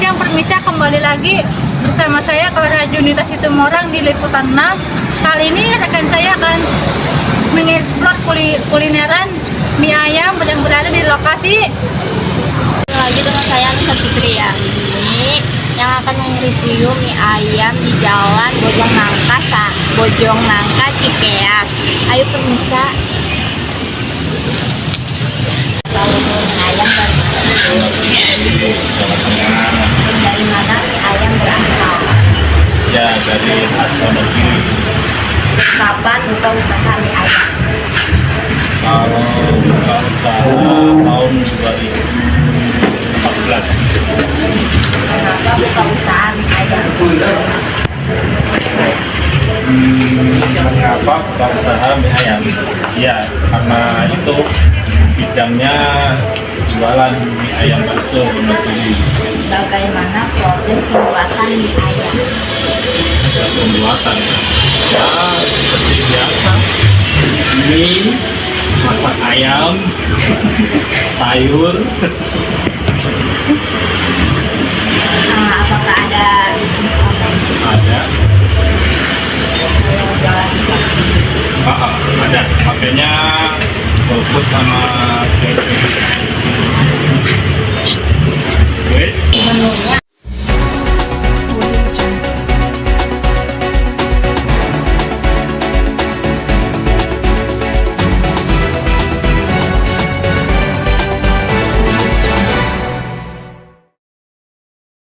siang, permisi, kembali lagi bersama saya Clara Junita Situmorang di Liputan 6. Kali ini rekan saya akan mengeksplor kulineran mie ayam yang berada di lokasi. Lagi dengan saya Anissa Fitria ini yang akan mereview mie ayam di Jalan Bojong Nangka Cikeas. Ayo pemirsa. Lalu mie ayam dari mana mie ayam berasal? Ya, dari Wonogiri. Kapan buka usaha mie ayam? Kalau buka usaha tahun 2014. Kenapa buka usaha mie ayam? Mengapa buka usaha mie ayam? Ya, karena itu bidangnya jualan mie ayam bakso Wonogiri. Bagaimana proses pembuatan mie ayam? Pembuatan ya seperti biasa, mie, masak ayam, sayur,